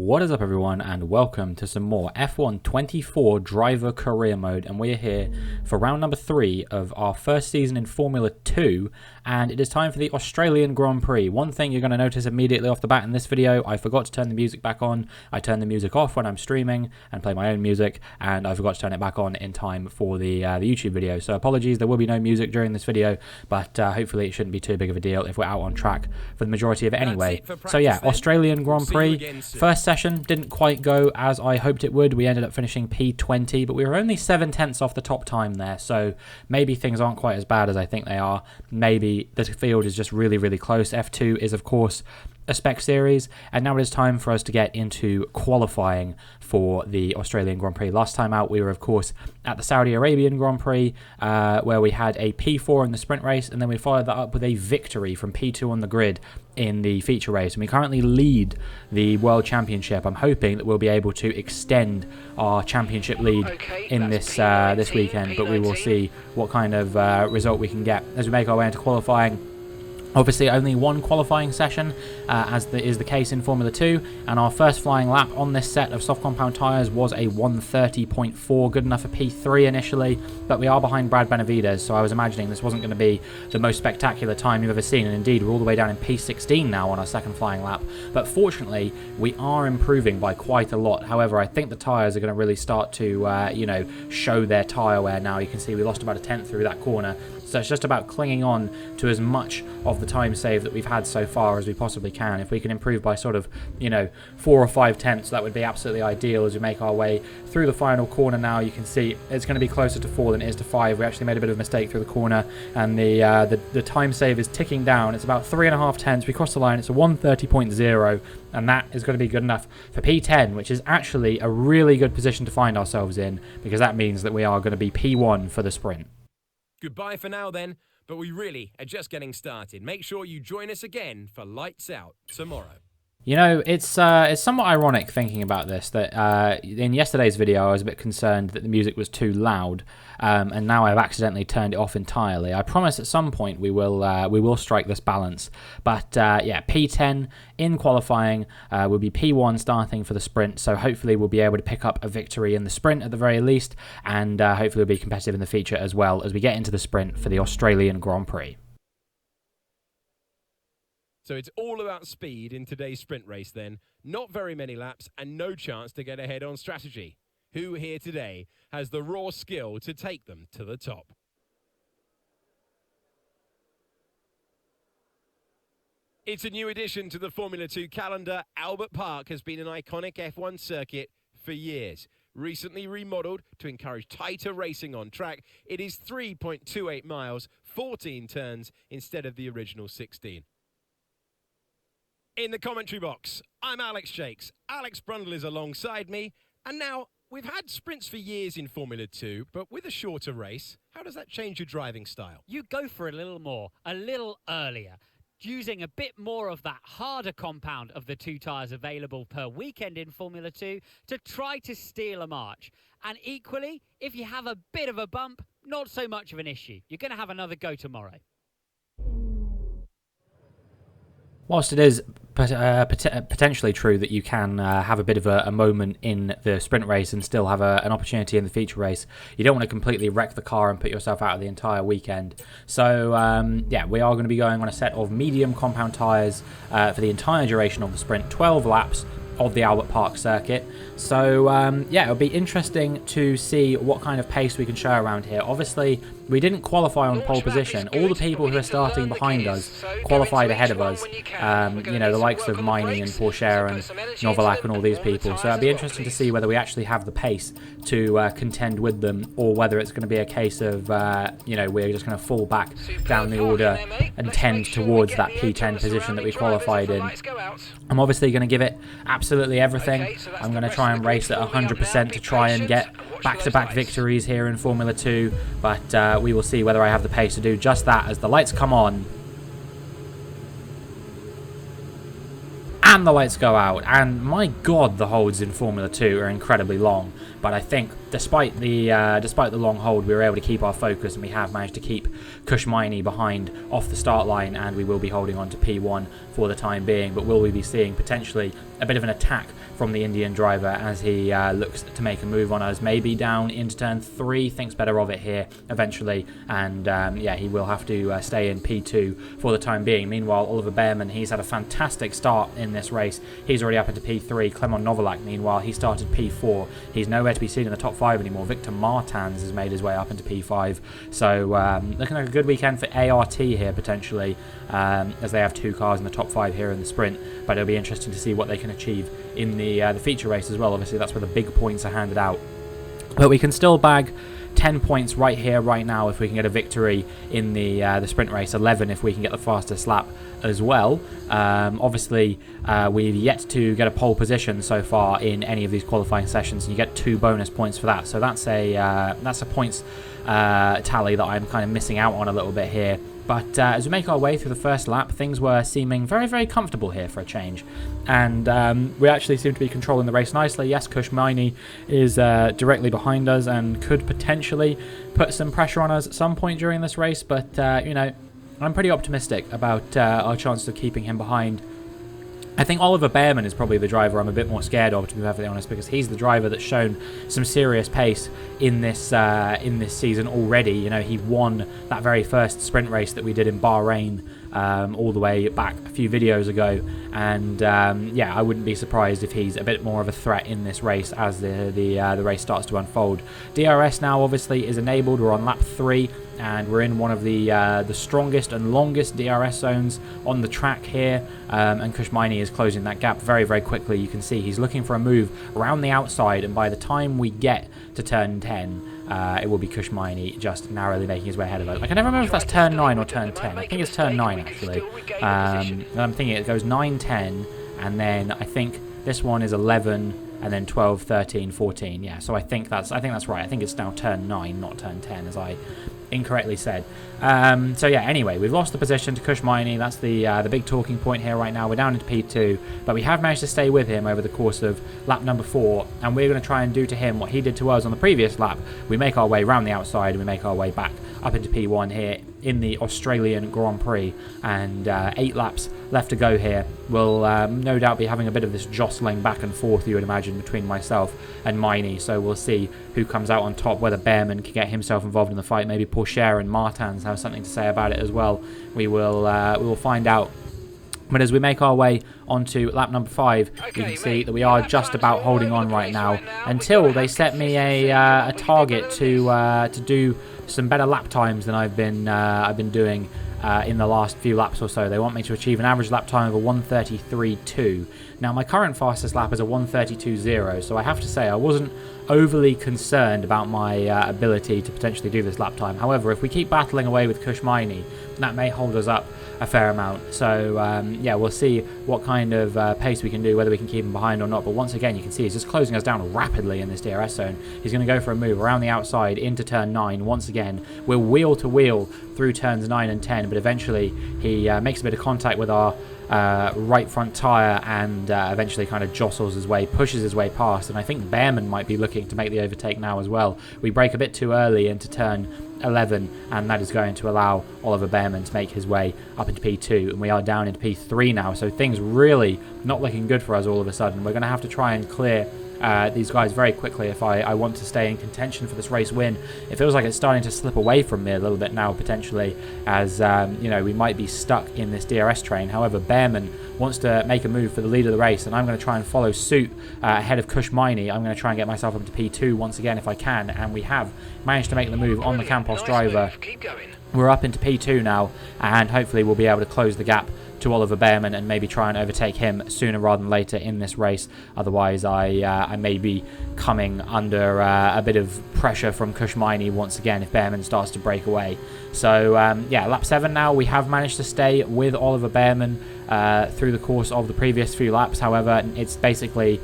What is up everyone, and welcome to some more F1 24 driver career mode, and we're here for round number 3 of our first season in Formula 2, and it is time for the Australian Grand Prix. One thing you're going to notice immediately off the bat in this video, I forgot to turn the music back on. I turn the music off when I'm streaming and play my own music, and I forgot to turn it back on in time for the YouTube video, so apologies, there will be no music during this video, but hopefully it shouldn't be too big of a deal if we're out on track for the majority of it anyway. So yeah, Australian Grand Prix, first session didn't quite go as I hoped it would. We ended up finishing P20, but we were only 7/10 off the top time there, so maybe things aren't quite as bad as I think they are. Maybe the field is just really, really close. F2 is, of course, a spec series, and now it is time for us to get into qualifying for the Australian Grand Prix. Last time out we were, of course, at the Saudi Arabian Grand Prix, where we had a P4 in the sprint race, and then we followed that up with a victory from P2 on the grid in the feature race, and we currently lead the World Championship. I'm hoping that we'll be able to extend our championship lead in this this weekend, but we will see what kind of result we can get as we make our way into qualifying. Obviously only one qualifying session, as is the case in Formula 2, and our first flying lap on this set of soft compound tyres was a 1:30.4, good enough for P3 initially, but we are behind Brad Benavidez, so I was imagining this wasn't going to be the most spectacular time you've ever seen, and indeed we're all the way down in P16 now on our second flying lap, but fortunately we are improving by quite a lot. However, I think the tyres are going to really start to, you know, show their tyre wear now. You can see we lost about a tenth through that corner. So it's just about clinging on to as much of the time save that we've had so far as we possibly can. If we can improve by sort of, you know, 4 or 5 tenths, that would be absolutely ideal as we make our way through the final corner now. You can see it's going to be closer to 4 than it is to 5. We actually made a bit of a mistake through the corner, and the time save is ticking down. It's about 3.5 tenths. We crossed the line. It's a 1:30.0, and that is going to be good enough for P10, which is actually a really good position to find ourselves in, because that means that we are going to be P1 for the sprint. Goodbye for now then, but we really are just getting started. Make sure you join us again for Lights Out tomorrow. You know, it's somewhat ironic thinking about this, that in yesterday's video I was a bit concerned that the music was too loud, and now I've accidentally turned it off entirely. I promise at some point we will strike this balance. But yeah, P10 in qualifying, will be P1 starting for the sprint, so hopefully we'll be able to pick up a victory in the sprint at the very least, and hopefully we'll be competitive in the feature as well as we get into the sprint for the Australian Grand Prix. So it's all about speed in today's sprint race then. Not very many laps and no chance to get ahead on strategy. Who here today has the raw skill to take them to the top? It's a new addition to the Formula 2 calendar. Albert Park has been an iconic F1 circuit for years. Recently remodeled to encourage tighter racing on track, it is 3.28 miles, 14 turns instead of the original 16. In the commentary box, I'm Alex Shakes. Alex Brundle is alongside me. And now, we've had sprints for years in Formula 2, but with a shorter race, how does that change your driving style? You go for a little more, a little earlier, using a bit more of that harder compound of the 2 tyres available per weekend in Formula 2 to try to steal a march. And equally, if you have a bit of a bump, not so much of an issue. You're going to have another go tomorrow. Whilst it is potentially true that you can have a bit of a moment in the sprint race and still have an opportunity in the feature race, you don't want to completely wreck the car and put yourself out of the entire weekend. So yeah, we are going to be going on a set of medium compound tyres for the entire duration of the sprint, 12 laps of the Albert Park circuit. So yeah, it'll be interesting to see what kind of pace we can show around here. Obviously, we didn't qualify on pole position. All the people who are starting behind us qualified ahead of us. You know, the likes of Mining and Pourchaire and Novalak and all these people. So it'll be interesting to see whether we actually have the pace to contend with them, or whether it's going to be a case of, you know, we're just going to fall back down the order and tend towards that P10 position that we qualified in. I'm obviously going to give it absolutely everything. I'm going to try and race at 100% to try and get back-to-back victories here in Formula 2, but we will see whether I have the pace to do just that as the lights come on. And the lights go out, and my god, the holds in Formula 2 are incredibly long, but I think despite the long hold, we were able to keep our focus, and we have managed to keep Kushmaini behind off the start line, and we will be holding on to P1 for the time being. But will we be seeing potentially a bit of an attack from the Indian driver as he looks to make a move on us, maybe down into turn 3, thinks better of it here eventually, and yeah, he will have to stay in P2 for the time being. Meanwhile, Oliver Bearman, he's had a fantastic start in this race. He's already up into P3. Clement Novalak, meanwhile, he started P4. He's nowhere to be seen in the top 5 anymore. Victor Martans has made his way up into P5. So looking like a good weekend for ART here potentially, as they have 2 cars in the top 5 here in the sprint. But it'll be interesting to see what they can achieve in the feature race as well. Obviously, that's where the big points are handed out. But we can still bag 10 points right here, right now, if we can get a victory in the sprint race. 11 if we can get the fastest lap as well. Obviously, we've yet to get a pole position so far in any of these qualifying sessions, and you get 2 bonus points for that. So that's a points tally that I'm kind of missing out on a little bit here. But as we make our way through the first lap, things were seeming very, very comfortable here for a change. And we actually seem to be controlling the race nicely. Yes, Kushmaini is directly behind us and could potentially put some pressure on us at some point during this race. But, you know, I'm pretty optimistic about our chances of keeping him behind. I think Oliver Bearman is probably the driver I'm a bit more scared of, to be perfectly honest, because he's the driver that's shown some serious pace in this season already. You know, he won that very first sprint race that we did in Bahrain all the way back a few videos ago, and yeah, I wouldn't be surprised if he's a bit more of a threat in this race as the race starts to unfold. DRS now obviously is enabled. We're on lap 3. And we're in one of the strongest and longest DRS zones on the track here, and Kushmaini is closing that gap very, very quickly. You can see he's looking for a move around the outside, and by the time we get to turn 10, it will be Kushmaini just narrowly making his way ahead of us. I can never remember if that's turn 9 or turn 10. I think it's turn 9 actually. And I'm thinking it goes 9, 10, and then I think this one is 11. And then 12, 13, 14. Yeah, so I think that's right. I think it's now turn 9, not turn 10, as I incorrectly said. So yeah, anyway, we've lost the position to Kushmaini. That's the big talking point here right now. We're down into P2, but we have managed to stay with him over the course of lap number 4, and we're going to try and do to him what he did to us on the previous lap. We make our way around the outside, and we make our way back up into P1 here in the Australian Grand Prix, and 8 laps left to go here. We'll no doubt be having a bit of this jostling back and forth, you would imagine, between myself and Maini. So we'll see who comes out on top, whether Bearman can get himself involved in the fight. Maybe Pourchaire and Martins have something to say about it as well. We will find out. But as we make our way onto lap number 5, you can see that we are just about holding on right now until they set me a target to do some better lap times than I've been doing in the last few laps or so. They want me to achieve an average lap time of a 1:33.2. Now, my current fastest lap is a 1:32.0, so I have to say I wasn't overly concerned about my ability to potentially do this lap time. However, if we keep battling away with Kushmaini, that may hold us up a fair amount. So yeah, we'll see what kind of pace we can do, whether we can keep him behind or not. But once again, you can see he's just closing us down rapidly in this DRS zone. He's going to go for a move around the outside into turn 9 once again. We're wheel to wheel through turns 9 and 10, but eventually he makes a bit of contact with our right front tyre and eventually kind of jostles his way, pushes his way past, and I think Bearman might be looking to make the overtake now as well. We break a bit too early into turn 11, and that is going to allow Oliver Bearman to make his way up into P2, and we are down into P3 now, so things really not looking good for us all of a sudden. We're going to have to try and clear these guys very quickly if I want to stay in contention for this race win. It feels like it's starting to slip away from me a little bit now, potentially, as you know, we might be stuck in this DRS train. However, Bearman wants to make a move for the lead of the race, and I'm going to try and follow suit ahead of Kushmaini. I'm going to try and get myself up to P2 once again if I can, and we have managed to make the move on the Campos driver. We're up into P2 now, and hopefully we'll be able to close the gap to Oliver Bearman and maybe try and overtake him sooner rather than later in this race. Otherwise, I may be coming under a bit of pressure from Kushmaini once again if Bearman starts to break away. So yeah, lap 7 now. We have managed to stay with Oliver Bearman through the course of the previous few laps. However, it's basically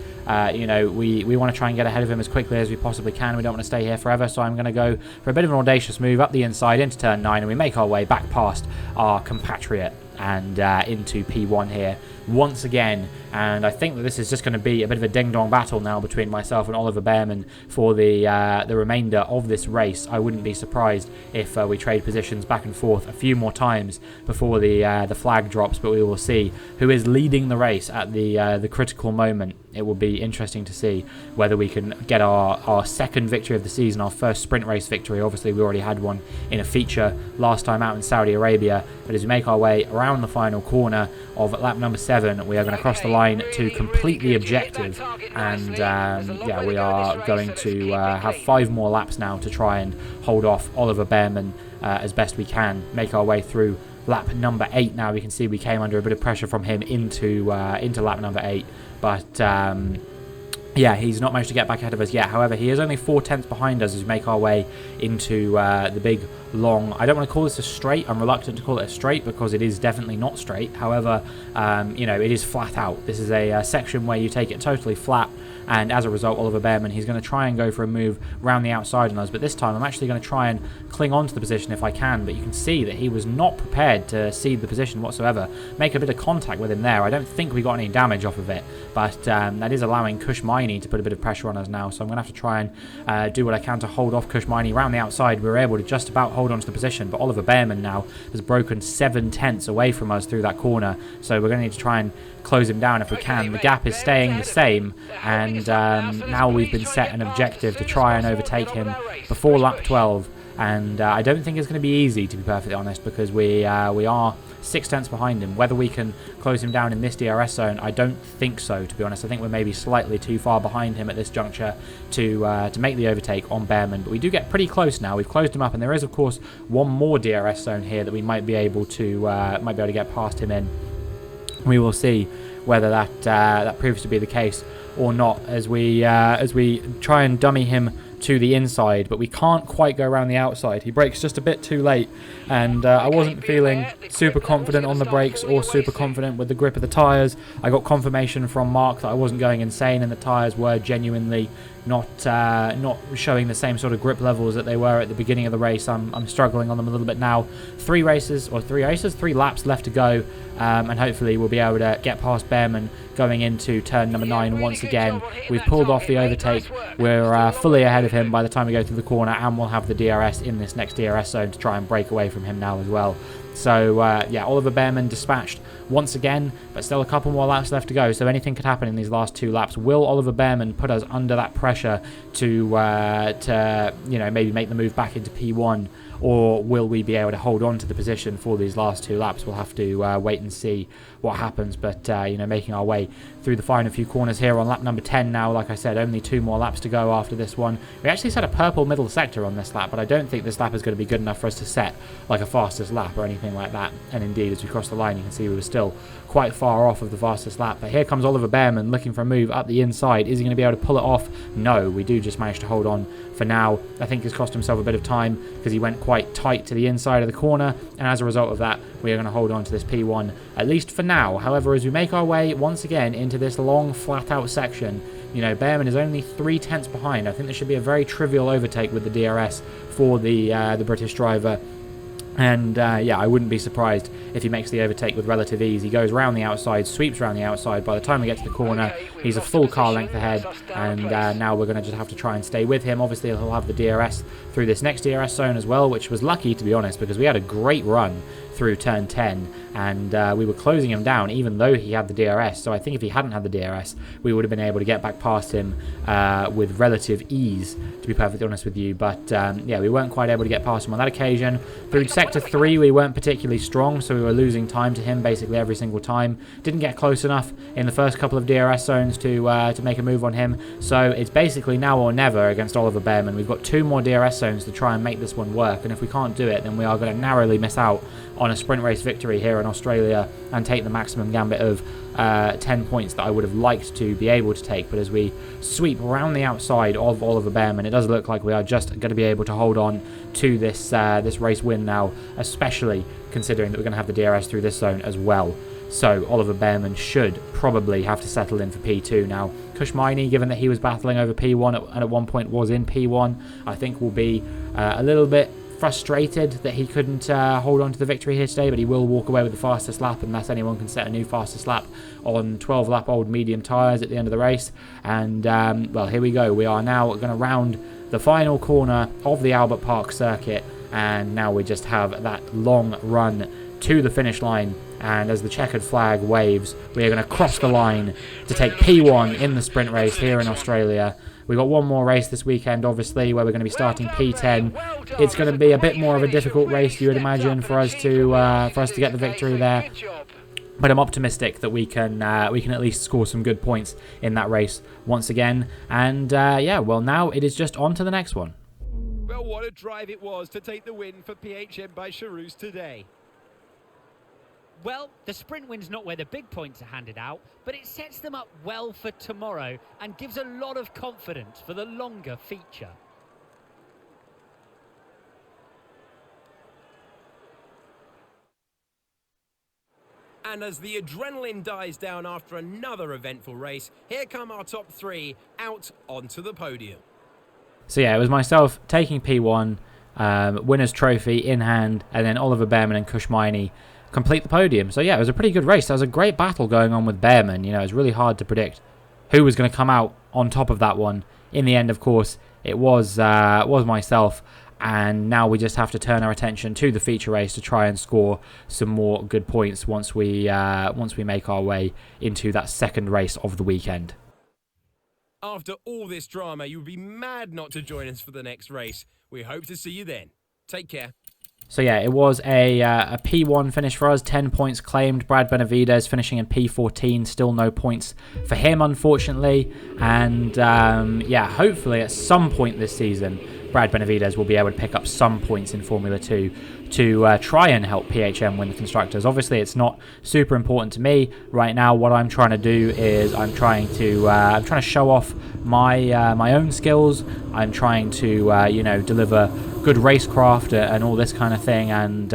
you know, we want to try and get ahead of him as quickly as we possibly can. We don't want to stay here forever, so I'm going to go for a bit of an audacious move up the inside into turn 9, and we make our way back past our compatriot and into P1 here. once again, and I think that this is just going to be a bit of a ding-dong battle now between myself and Oliver Bearman for the remainder of this race. I wouldn't be surprised if we trade positions back and forth a few more times before the flag drops, but we will see who is leading the race at the critical moment. It will be interesting to see whether we can get our second victory of the season, our first sprint race victory. Obviously, we already had one in a feature last time out in Saudi Arabia, but as we make our way around the final corner of lap number 7, we are going to cross the line to complete the objective, and yeah, we are going to have 5 more laps now to try and hold off Oliver Bearman as best we can. Make our way through lap number 8 now. We can see we came under a bit of pressure from him into lap number 8, but yeah, he's not managed to get back ahead of us yet. However, he is only 4 tenths behind us as we make our way into the big, long... I don't want to call this a straight. I'm reluctant to call it a straight because it is definitely not straight. However, you know, it is flat out. This is a section where you take it totally flat, and as a result, Oliver Bearman, he's going to try and go for a move round the outside on us, but this time I'm actually going to try and cling on to the position if I can, but you can see that he was not prepared to cede the position whatsoever. Make a bit of contact with him there. I don't think we got any damage off of it, but that is allowing Kushmaini to put a bit of pressure on us now, so I'm going to have to try and do what I can to hold off Kushmaini round the outside. We were able to just about hold on to the position, but Oliver Bearman now has broken 7 tenths away from us through that corner, so we're going to need to try and close him down if we can. The gap is staying the same, and now we've been set an objective to try and overtake him before lap 12, and I don't think it's going to be easy, to be perfectly honest, because we are 6 tenths behind him. Whether we can close him down in this DRS zone, I don't think so, to be honest. I think we're maybe slightly too far behind him at this juncture to make the overtake on Bearman, but we do get pretty close now. We've closed him up, and there is of course one more DRS zone here that we might be able to get past him in. We will see whether that proves to be the case or not as we try and dummy him to the inside, but we can't quite go around the outside. He brakes just a bit too late, and I wasn't feeling super confident on the brakes or super confident with the grip of the tyres. I got confirmation from Mark that I wasn't going insane and the tyres were genuinely not showing the same sort of grip levels that they were at the beginning of the race. I'm struggling on them a little bit now. 3 laps left to go, and hopefully we'll be able to get past Bearman going into turn number 9 once again. We've pulled off the overtake. We're fully ahead of him by the time we go through the corner, and we'll have the DRS in this next DRS zone to try and break away from him now as well. So yeah, Oliver Bearman dispatched once again, but still a couple more laps left to go, so anything could happen in these last 2 laps. Will Oliver Bearman put us under that pressure to you know, maybe make the move back into P1, or will we be able to hold on to the position for these last 2 laps? We'll have to wait and see what happens, but you know, making our way through the final few corners here on lap number 10 now. Like I said, only 2 more laps to go after this one. We actually set a purple middle sector on this lap, but I don't think this lap is going to be good enough for us to set like a fastest lap or anything like that. And indeed, as we cross the line, you can see we were still quite far off of the fastest lap. But here comes Oliver Bearman looking for a move up the inside. Is he going to be able to pull it off? No, we do just manage to hold on for now. I think he's cost himself a bit of time because he went quite tight to the inside of the corner, and as a result of that, we are going to hold on to this P1, at least for now. However, as we make our way once again into this long, flat-out section, you know, Bearman is only 3 tenths behind. I think this should be a very trivial overtake with the DRS for the British driver. And yeah, I wouldn't be surprised if he makes the overtake with relative ease. He goes round the outside, sweeps round the outside. By the time we get to the corner, he's a full car length ahead, and now we're going to just have to try and stay with him. Obviously, he'll have the DRS through this next DRS zone as well, which was lucky, to be honest, because we had a great run through turn 10, and we were closing him down even though he had the DRS. So I think if he hadn't had the DRS, we would have been able to get back past him with relative ease, to be perfectly honest with you. But yeah, we weren't quite able to get past him on that occasion. Through sector 3, we weren't particularly strong, so we were losing time to him basically every single time. Didn't get close enough in the first couple of DRS zones to make a move on him. So it's basically now or never against Oliver Bearman. We've got 2 more DRS zones to try and make this one work, and if we can't do it, then we are going to narrowly miss out on a sprint race victory here in Australia and take the maximum gambit of 10 points that I would have liked to be able to take. But as we sweep around the outside of Oliver Bearman, it does look like we are just going to be able to hold on to this this race win now, especially considering that we're going to have the DRS through this zone as well. So Oliver Bearman should probably have to settle in for P2 now. Kushmaini, given that he was battling over P1 and at one point was in P1, I think will be a little bit frustrated that he couldn't hold on to the victory here today, but he will walk away with the fastest lap, unless anyone can set a new fastest lap on 12-lap-old medium tyres at the end of the race. And, well, here we go. We are now going to round the final corner of the Albert Park circuit, and now we just have that long run to the finish line. And as the checkered flag waves, we are going to cross the line to take P1 in the sprint race here in Australia. We've got one more race this weekend, obviously, where we're going to be starting P10. It's going to be a bit more of a difficult race, you would imagine, for us to get the victory there. But I'm optimistic that we can at least score some good points in that race once again. And yeah, well, now it is just on to the next one. Well, what a drive it was to take the win for PHM by Charouz today. Well, the sprint win's not where the big points are handed out, but it sets them up well for tomorrow and gives a lot of confidence for the longer feature. And as the adrenaline dies down after another eventful race, here come our top three out onto the podium. So yeah, it was myself taking P1, winner's trophy in hand, and then Oliver Bearman and Kushmaini complete the podium. So yeah, it was a pretty good race. There was a great battle going on with Bearman. You know, it was really hard to predict who was going to come out on top of that one. In the end, of course, it was myself. And now we just have to turn our attention to the feature race to try and score some more good points once we make our way into that second race of the weekend. After all this drama, you would be mad not to join us for the next race. We hope to see you then. Take care. So yeah, it was a P1 finish for us, 10 points claimed. Brad Benavides finishing in P14, still no points for him, unfortunately. And yeah, hopefully at some point this season, Brad Benavides will be able to pick up some points in Formula 2 to try and help PHM win the Constructors. Obviously, it's not super important to me right now. What I'm trying to do is I'm trying to show off my own skills. I'm trying to deliver good racecraft and all this kind of thing, and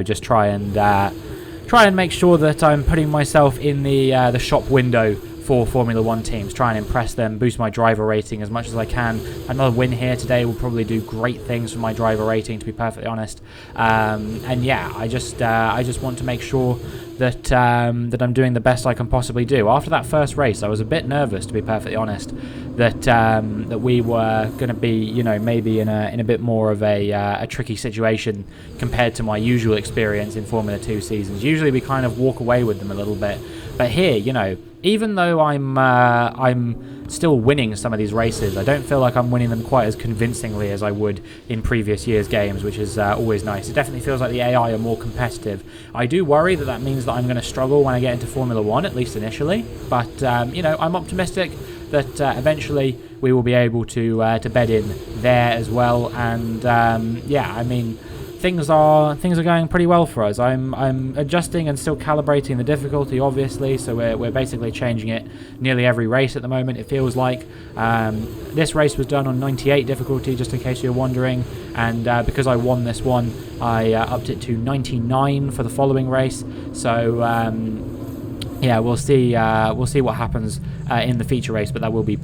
just try and make sure that I'm putting myself in the shop window for Formula 1 teams, try and impress them, boost my driver rating as much as I can. Another win here today will probably do great things for my driver rating, to be perfectly honest. And yeah, I just want to make sure that I'm doing the best I can possibly do. After that first race, I was a bit nervous, to be perfectly honest, that we were going to be, maybe in a bit more of a tricky situation compared to my usual experience in Formula 2 seasons. Usually we kind of walk away with them a little bit, but here, even though I'm still winning some of these races, I don't feel like I'm winning them quite as convincingly as I would in previous years' games, which is always nice. It definitely feels like the AI are more competitive. I do worry that means that I'm going to struggle when I get into Formula 1, at least initially, but I'm optimistic that eventually we will be able to bed in there as well. And yeah, I mean, things are going pretty well for us. I'm adjusting and still calibrating the difficulty, obviously, so we're basically changing it nearly every race at the moment, it feels like. This race was done on 98 difficulty, just in case you're wondering, and because I won this one, I upped it to 99 for the following race. So yeah, we'll see what happens in the feature race, but that will be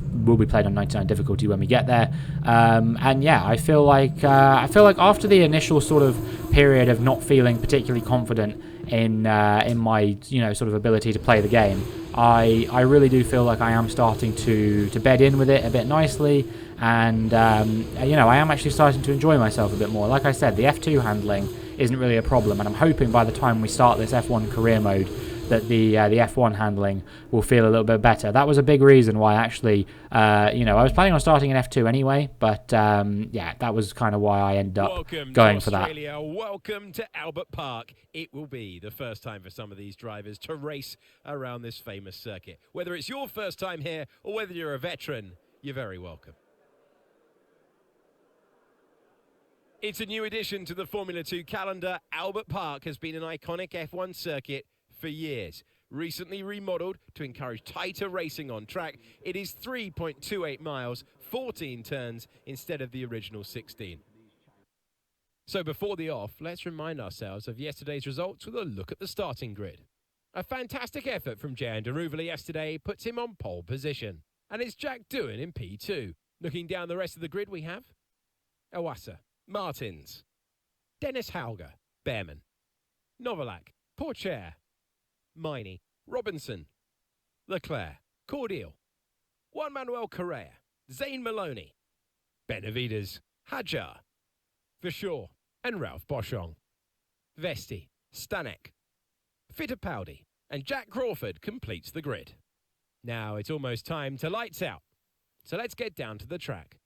played on 99 difficulty when we get there. And yeah, I feel like after the initial sort of period of not feeling particularly confident in my sort of ability to play the game, I really do feel like I am starting to bed in with it a bit nicely, and I am actually starting to enjoy myself a bit more. Like I said, the F2 handling isn't really a problem, and I'm hoping by the time we start this F1 career mode that the F1 handling will feel a little bit better. That was a big reason why actually, I was planning on starting in F2 anyway, but yeah, that was kind of why I ended up going for that. Australia. Welcome to Albert Park. It will be the first time for some of these drivers to race around this famous circuit. Whether it's your first time here or whether you're a veteran, you're very welcome. It's a new addition to the Formula 2 calendar. Albert Park has been an iconic F1 circuit for years. Recently remodeled to encourage tighter racing on track, it is 3.28 miles, 14 turns instead of the original 16. So before the off, let's remind ourselves of yesterday's results with a look at the starting grid. A fantastic effort from Jehan Daruvali yesterday puts him on pole position. And it's Jack Doohan in P2. Looking down the rest of the grid, we have Awasa, Martins, Dennis Hauger, Bearman. Novalak, Pourchaire. Miney, Robinson. Leclerc, Cordial. Juan Manuel Correa, Zane Maloney. Benavides, Hadjar. Vishaw and Ralph Boschong. Vesti, Stanek. Fittipaldi and Jack Crawford completes the grid. Now it's almost time to lights out. So let's get down to the track.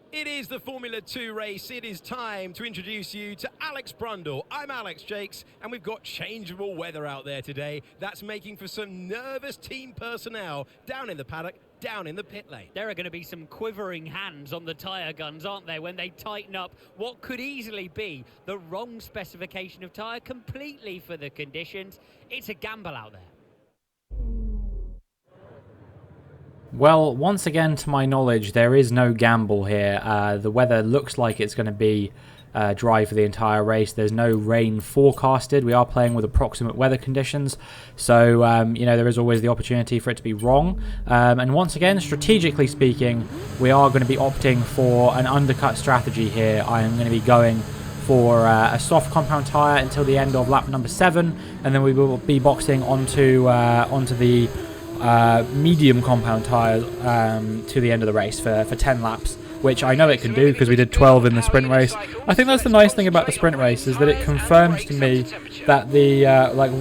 It is the Formula 2 race. It is time to introduce you to Alex Brundle. I'm Alex Jakes, and we've got changeable weather out there today. That's making for some nervous team personnel down in the paddock, down in the pit lane. There are going to be some quivering hands on the tyre guns, aren't there, when they tighten up what could easily be the wrong specification of tyre completely for the conditions. It's a gamble out there. Well, once again, to my knowledge, there is no gamble here. The weather looks like it's going to be dry for the entire race. There's no rain forecasted. We are playing with approximate weather conditions, so there is always the opportunity for it to be wrong. And once again, strategically speaking, we are going to be opting for an undercut strategy here. I am going to be going for a soft compound tyre until the end of lap number 7, and then we will be boxing onto the medium compound tyre to the end of the race for 10 laps, which I know it can do because we did 12 in the sprint race. I think that's the nice thing about the sprint race, is that it confirms to me that the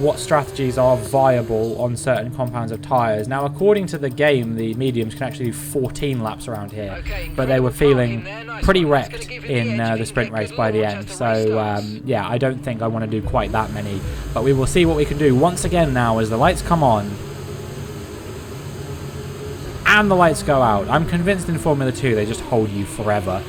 what strategies are viable on certain compounds of tyres. Now, according to the game, the mediums can actually do 14 laps around here, but they were feeling pretty wrecked in the sprint race by the end. So yeah, I don't think I want to do quite that many, but we will see what we can do. Once again now, as the lights come on and the lights go out. I'm convinced in Formula 2 they just hold you forever.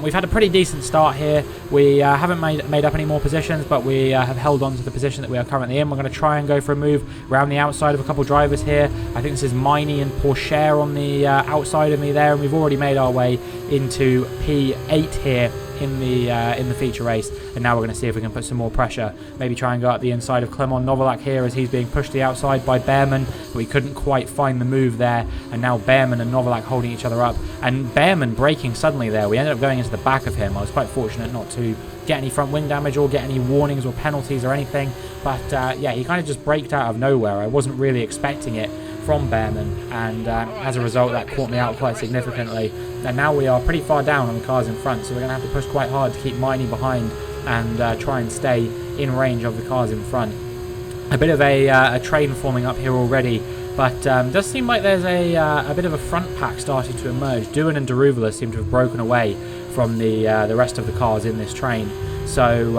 We've had a pretty decent start here. We haven't made up any more positions, but we have held on to the position that we are currently in. We're going to try and go for a move around the outside of a couple drivers here. I think this is Miney and Pourchaire on the outside of me there, and we've already made our way into P8 here in the feature race, and now we're going to see if we can put some more pressure, maybe try and go up the inside of Clement Novalak here as he's being pushed to the outside by Bearman. We couldn't quite find the move there, and now Bearman and Novalak holding each other up, and Bearman braking suddenly there. We ended up going into the back of him. I was quite fortunate not to get any front wing damage or get any warnings or penalties or anything, but yeah, he kind of just braked out of nowhere. I wasn't really expecting it from Bearman, and as a result that caught me out quite significantly. And now we are pretty far down on the cars in front, so we're going to have to push quite hard to keep Miney behind and try and stay in range of the cars in front. A bit of a train forming up here already, but does seem like there's a bit of a front pack starting to emerge. Doohan and Deruvala seem to have broken away from the rest of the cars in this train, so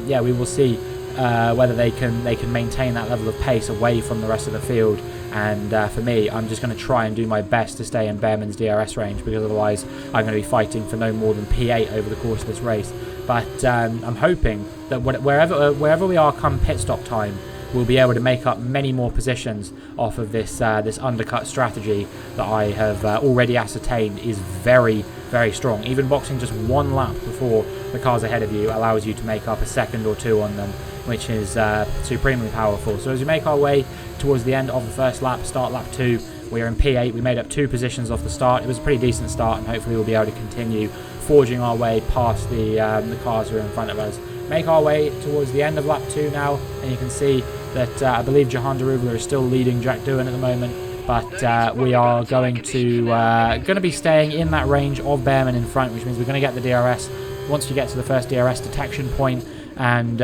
yeah, we will see whether they can maintain that level of pace away from the rest of the field. And for me, I'm just going to try and do my best to stay in Bearman's DRS range, because otherwise I'm going to be fighting for no more than P8 over the course of this race. But I'm hoping that wherever we are come pit stop time, we'll be able to make up many more positions off of this undercut strategy that I have already ascertained is very, very strong. Even boxing just one lap before the cars ahead of you allows you to make up a second or two on them, which is supremely powerful. So as we make our way towards the end of the first lap, start lap 2, we are in P8. We made up 2 positions off the start. It was a pretty decent start, and hopefully we'll be able to continue forging our way past the cars who are in front of us. Make our way towards the end of lap 2 now, and you can see that I believe Jahan Deruvala is still leading Jack Doohan at the moment, but we are going to be staying in that range of Bearman in front, which means we're going to get the DRS once you get to the first DRS detection point. And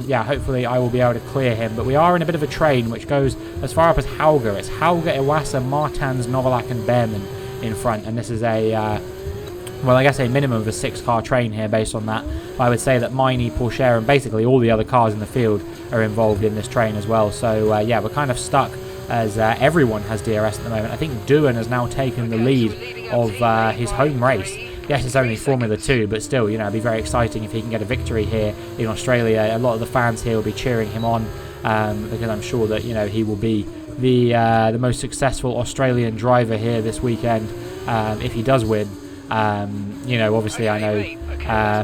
yeah, hopefully I will be able to clear him. But we are in a bit of a train which goes as far up as Hauger. It's Hauger, Iwasa, Martans, Novalak and Bearman in front, and this is a well, I guess a minimum of a 6-car train here based on that. I would say that Miney, Pourchaire and basically all the other cars in the field are involved in this train as well. So yeah, we're kind of stuck as everyone has DRS at the moment. I think Doohan has now taken the lead of his home race. Yes, it's only Formula 2, but still, you know, it'd be very exciting if he can get a victory here in Australia. A lot of the fans here will be cheering him on because I'm sure that, you know, he will be the most successful Australian driver here this weekend if he does win. You know, obviously I know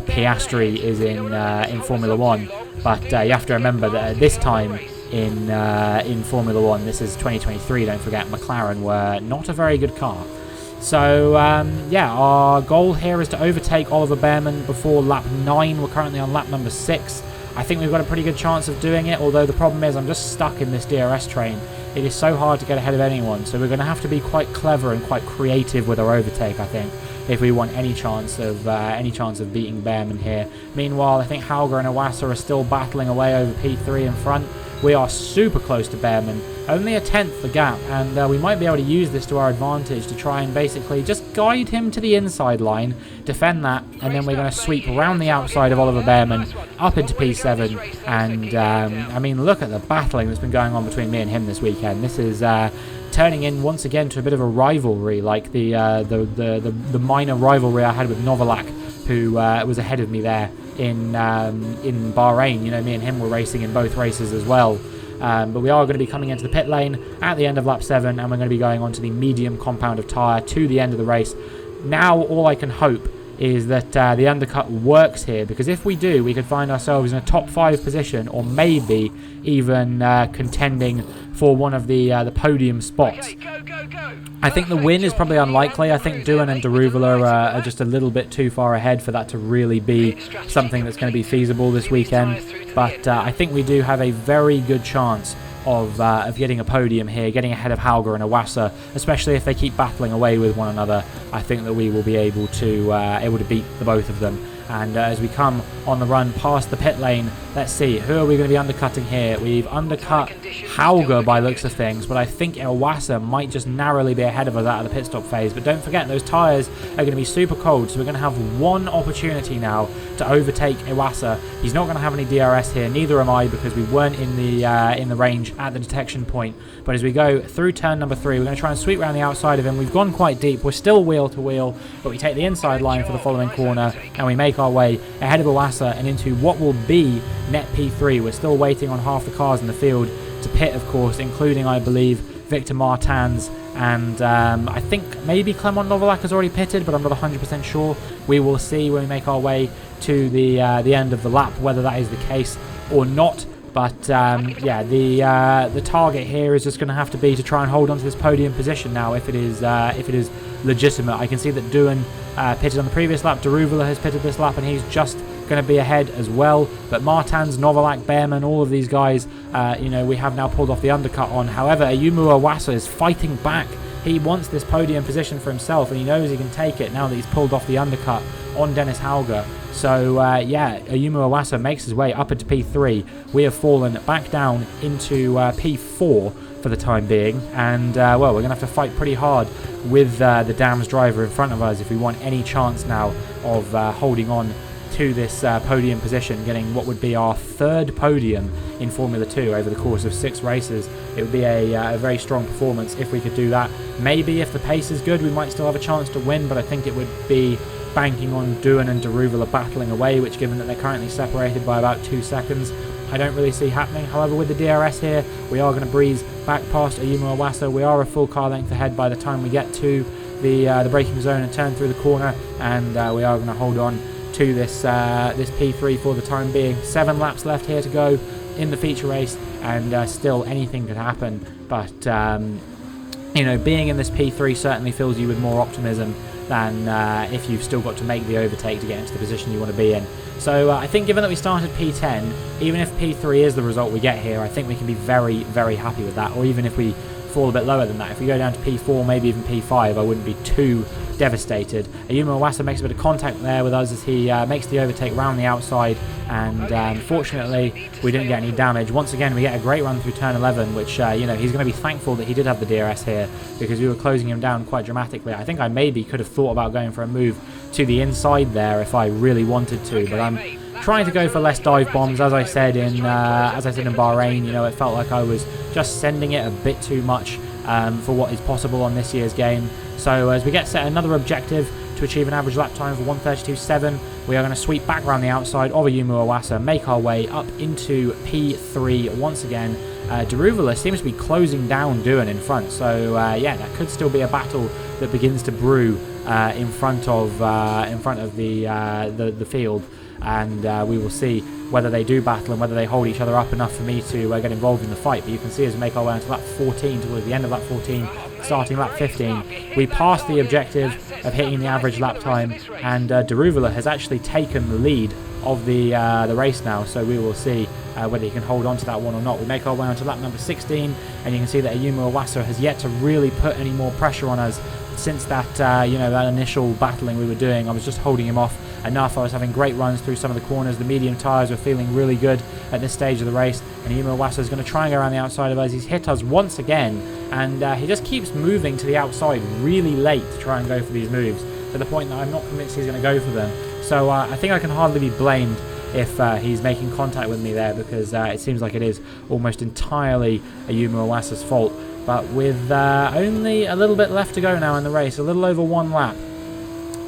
Piastri is in Formula 1, but you have to remember that at this time in Formula 1, this is 2023, don't forget, McLaren were not a very good car. So, yeah, our goal here is to overtake Oliver Bearman before lap 9. We're currently on lap number 6. I think we've got a pretty good chance of doing it, although the problem is I'm just stuck in this DRS train. It is so hard to get ahead of anyone, so we're going to have to be quite clever and quite creative with our overtake, I think, if we want any chance of beating Bearman here. Meanwhile, I think Hauger and Iwasa are still battling away over P3 in front. We are super close to Bearman, only a tenth the gap, and we might be able to use this to our advantage to try and basically just guide him to the inside line, defend that, and then we're going to sweep around the outside of Oliver Bearman up into P7. And I mean, look at the battling that's been going on between me and him this weekend. This is turning in once again to a bit of a rivalry, like the minor rivalry I had with Novalak, who was ahead of me there in Bahrain. You know, me and him were racing in both races as well. But we are going to be coming into the pit lane at the end of lap 7, and we're going to be going on to the medium compound of tyre to the end of the race. Now all I can hope is that the undercut works here, because if we do, we could find ourselves in a top 5 position, or maybe even contending for one of the podium spots. I think the win is probably unlikely. I think Doohan and Daruvula are just a little bit too far ahead for that to really be something that's going to be feasible this weekend. But I think we do have a very good chance of getting a podium here, getting ahead of Hauger and Iwasa, especially if they keep battling away with one another. I think that we will be able to beat the both of them. And as we come on the run past the pit lane, let's see, who are we going to be undercutting here? We've undercut Hauger by looks of things, but I think Iwasa might just narrowly be ahead of us out of the pit stop phase. But don't forget, those tyres are going to be super cold, so we're going to have one opportunity now to overtake Iwasa. He's not going to have any DRS here, neither am I, because we weren't in the range at the detection point. But as we go through turn number 3, we're going to try and sweep around the outside of him. We've gone quite deep. We're still wheel to wheel, but we take the inside line for the following corner, and we make our way ahead of Iwasa and into what will be net P3. We're still waiting on half the cars in the field to pit, of course, including, I believe, Victor Martins, and I think maybe Clement Novalak has already pitted, but I'm not 100% sure. We will see when we make our way to the end of the lap whether that is the case or not. But yeah, the target here is just going to have to be to try and hold on to this podium position now, if it is legitimate. I can see that Doohan pitted on the previous lap. Daruvula has pitted this lap, and he's just going to be ahead as well. But Martins, Novalak, Bearman, all of these guys, you know, we have now pulled off the undercut on. However, Ayumu Iwasa is fighting back. He wants this podium position for himself, and he knows he can take it now that he's pulled off the undercut on Dennis Hauger. So, yeah, Ayumu Iwasa makes his way up into P3. We have fallen back down into P4 for the time being. And, well, we're going to have to fight pretty hard with the Dams driver in front of us if we want any chance now of holding on to this podium position, getting what would be our 3rd podium in Formula 2 over the course of 6 races. It would be a very strong performance if we could do that. Maybe if the pace is good, we might still have a chance to win, but I think it would be banking on Doohan and Daruvula battling away, which, given that they're currently separated by about 2 seconds, I don't really see happening. However, with the DRS here, we are going to breeze back past Ayumu Iwasa. We are a full car length ahead by the time we get to the braking zone and turn through the corner, and we are going to hold on to this P3 for the time being. 7 laps left here to go in the feature race, and still anything could happen. But you know, being in this P3 certainly fills you with more optimism than if you've still got to make the overtake to get into the position you want to be in. So I think, given that we started P10, even if P3 is the result we get here, I think we can be very, very happy with that. Or even if we fall a bit lower than that, if we go down to P4, maybe even P5, I wouldn't be too devastated. Ayumu Iwasa makes a bit of contact there with us as he makes the overtake round the outside, and fortunately we didn't get any damage. Once again, we get a great run through turn 11, which you know, he's going to be thankful that he did have the DRS here, because we were closing him down quite dramatically. I think I maybe could have thought about going for a move to the inside there if I really wanted to, but I'm trying to go for less dive bombs. As I said in Bahrain, you know, it felt like I was just sending it a bit too much for what is possible on this year's game. So as we get set another objective to achieve an average lap time of 1:32.7, we are going to sweep back around the outside of Ayumu Iwasa, make our way up into P3 once again, Daruvula seems to be closing down Doohan in front. So yeah, that could still be a battle that begins to brew in front of the field, and we will see whether they do battle and whether they hold each other up enough for me to get involved in the fight. But you can see as we make our way into lap 14, towards the end of lap 14, starting lap 15, we passed the objective of hitting the average lap time, and Daruvula has actually taken the lead of the race now, so we will see whether he can hold on to that one or not. We make our way onto lap number 16, and you can see that Ayumu Iwasa has yet to really put any more pressure on us since that that initial battling we were doing. I was just holding him off enough. I was having great runs through some of the corners. The medium tyres were feeling really good at this stage of the race, and Ayumu Iwasa is going to try and go around the outside of us. He's hit us once again, and he just keeps moving to the outside really late to try and go for these moves, to the point that I'm not convinced he's going to go for them. So I think I can hardly be blamed if he's making contact with me there, because it seems like it is almost entirely Ayumu Iwasa's fault. But with only a little bit left to go now in the race, a little over one lap,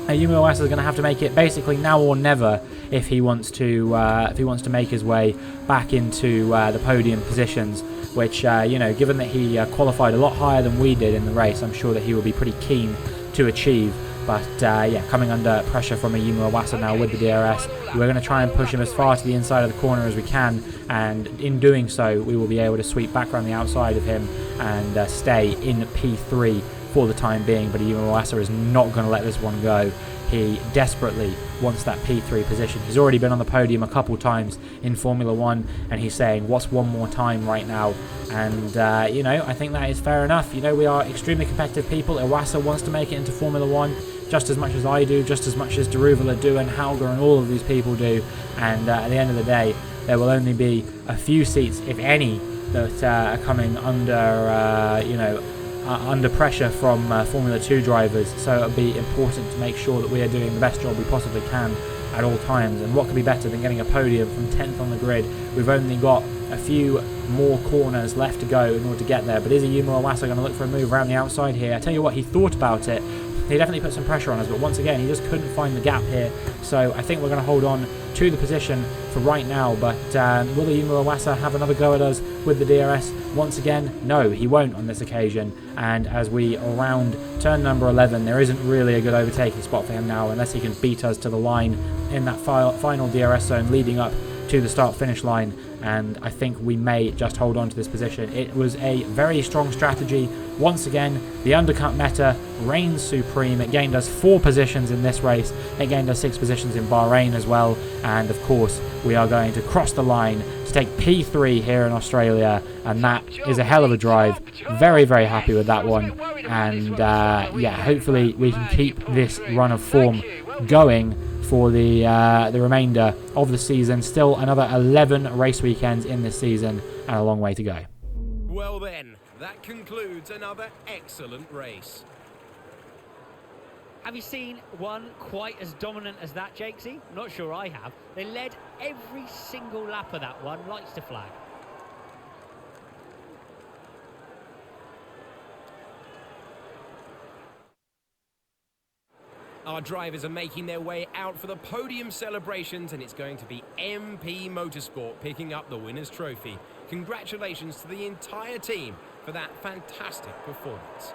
Ayumu Iwasa is going to have to make it basically now or never if he wants to make his way back into the podium positions, which given that he qualified a lot higher than we did in the race, I'm sure that he will be pretty keen to achieve. But yeah, coming under pressure from Ayumu Iwasa now with the DRS, we're going to try and push him as far to the inside of the corner as we can, and in doing so we will be able to sweep back around the outside of him and stay in P3 for the time being. But Ayumu Iwasa is not going to let this one go. He desperately wants that P3 position. He's already been on the podium a couple times in Formula 1, and he's saying, what's one more time right now? And, I think that is fair enough. We are extremely competitive people. Iwasa wants to make it into Formula 1 just as much as I do, just as much as Daruvula do, and Hauger and all of these people do. And at the end of the day, there will only be a few seats, if any, that are coming under, under pressure from Formula 2 drivers, so it'll be important to make sure that we are doing the best job we possibly can at all times. And what could be better than getting a podium from 10th on the grid? We've only got a few more corners left to go in order to get there, but is Ayumu Iwasa going to look for a move around the outside here? I tell you what, he thought about it. He definitely put some pressure on us, but once again, he just couldn't find the gap here. So I think we're going to hold on to the position for right now. But will Ayumu Iwasa have another go at us with the DRS once again? No, he won't on this occasion. And as we around turn number 11, there isn't really a good overtaking spot for him now, unless he can beat us to the line in that final DRS zone leading up to the start-finish line. And I think we may just hold on to this position. It was a very strong strategy. Once again, the undercut meta reigns supreme. It gained us 4 positions in this race. It gained us 6 positions in Bahrain as well. And of course, we are going to cross the line to take P3 here in Australia. And that is a hell of a drive. Very, very happy with that one. And yeah, hopefully we can keep this run of form going for the remainder of the season. Still another 11 race weekends in this season and a long way to go. Well then, that concludes another excellent race. Have you seen one quite as dominant as that, Jakesy? Not sure I have. They led every single lap of that one, lights to flag. Our drivers are making their way out for the podium celebrations, and it's going to be MP Motorsport picking up the winner's trophy. Congratulations to the entire team for that fantastic performance.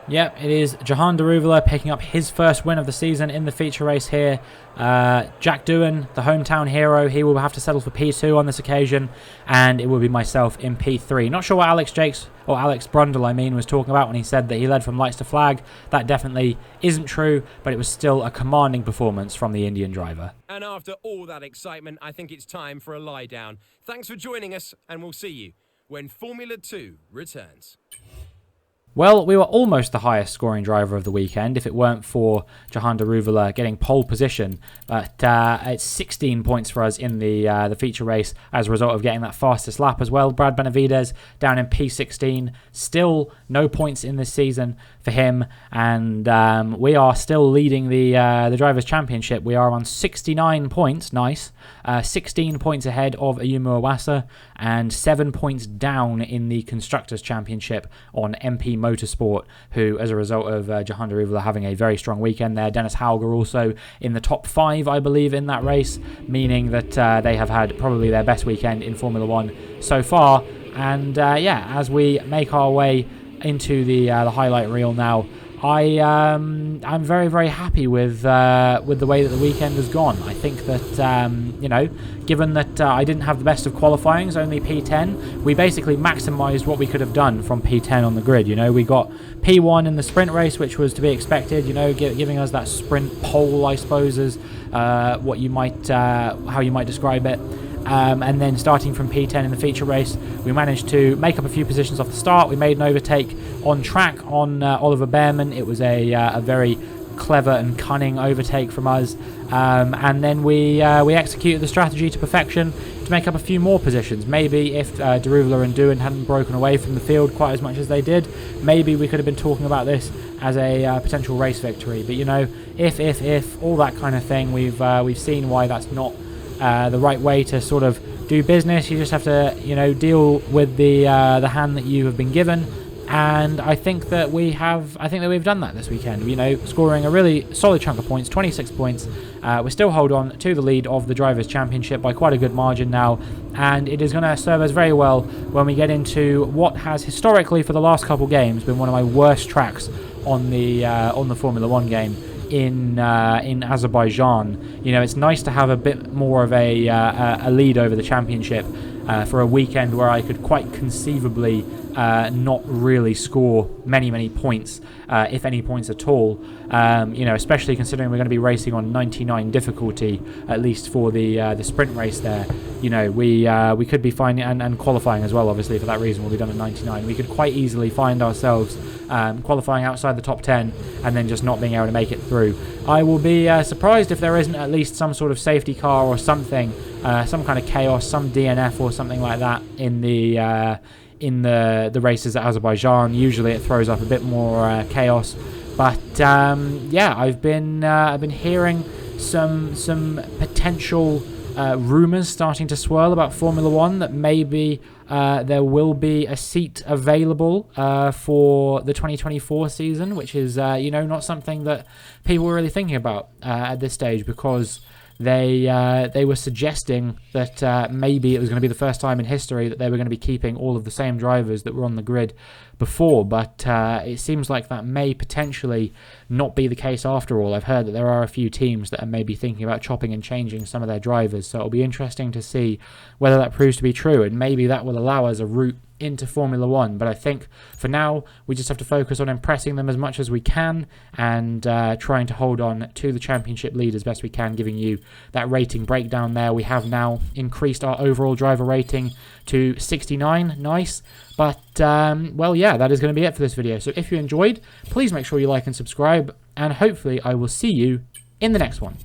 Yep, it is Jahan Daruvula picking up his first win of the season in the feature race here. Jack Doohan, the hometown hero, he will have to settle for P2 on this occasion, and it will be myself in P3. Not sure what Alex Brundle, was talking about when he said that he led from lights to flag. That definitely isn't true, but it was still a commanding performance from the Indian driver. And after all that excitement, I think it's time for a lie down. Thanks for joining us, and we'll see you when Formula 2 returns. Well, we were almost the highest scoring driver of the weekend if it weren't for Jahan Daruvula getting pole position. But it's 16 points for us in the feature race as a result of getting that fastest lap as well. Brad Benavides down in P16. Still no points in this season for him. And we are still leading the Drivers' Championship. We are on 69 points. Nice. 16 points ahead of Ayumu Iwasa and 7 points down in the Constructors' Championship on MP Motorsport, who, as a result of Jahan Daruvula having a very strong weekend there. Dennis Hauger also in the top 5, I believe, in that race, meaning that they have had probably their best weekend in Formula 1 so far. And yeah, as we make our way into the highlight reel now, I'm very, very happy with the way that the weekend has gone. I think that you know, given that I didn't have the best of qualifyings, only P10, we basically maximised what we could have done from P10 on the grid. You know, we got P1 in the sprint race, which was to be expected. You know, giving us that sprint pole, I suppose, is what you might how you might describe it. And then starting from P10 in the feature race, we managed to make up a few positions off the start. We made an overtake on track on Oliver Bearman. It was a very clever and cunning overtake from us. And then we executed the strategy to perfection to make up a few more positions. Maybe if Deruvla and Doohan hadn't broken away from the field quite as much as they did, maybe we could have been talking about this as a potential race victory. But you know, if all that kind of thing, we've seen why that's not the right way to sort of do business. You just have to, you know, deal with the hand that you have been given, and I think that we've done that this weekend. You know, scoring a really solid chunk of points, 26 points. We still hold on to the lead of the Drivers' Championship by quite a good margin now, and it is going to serve us very well when we get into what has historically, for the last couple games, been one of my worst tracks on the Formula 1 game in Azerbaijan. You know, it's nice to have a bit more of a lead over the championship for a weekend where I could quite conceivably not really score many points, if any points at all. You know, especially considering we're going to be racing on 99 difficulty, at least for the sprint race there. You know, we could be finding, and qualifying as well, obviously, for that reason we'll be done at 99. We could quite easily find ourselves qualifying outside the top 10 and then just not being able to make it through. I will be surprised if there isn't at least some sort of safety car or something, some kind of chaos, some DNF or something like that in the races at Azerbaijan. Usually it throws up a bit more chaos, but yeah, I've been hearing some potential rumours starting to swirl about Formula 1 that maybe there will be a seat available for the 2024 season, which is you know, not something that people were really thinking about at this stage, because they were suggesting that maybe it was going to be the first time in history that they were going to be keeping all of the same drivers that were on the grid before, but it seems like that may potentially not be the case after all. I've heard that there are a few teams that are maybe thinking about chopping and changing some of their drivers, so it'll be interesting to see whether that proves to be true, and maybe that will allow us a route into Formula 1. But I think for now we just have to focus on impressing them as much as we can and trying to hold on to the championship lead as best we can, giving you that rating breakdown there. We have now increased our overall driver rating to 69. Nice. But well, yeah, that is going to be it for this video. So if you enjoyed, please make sure you like and subscribe, and hopefully I will see you in the next one.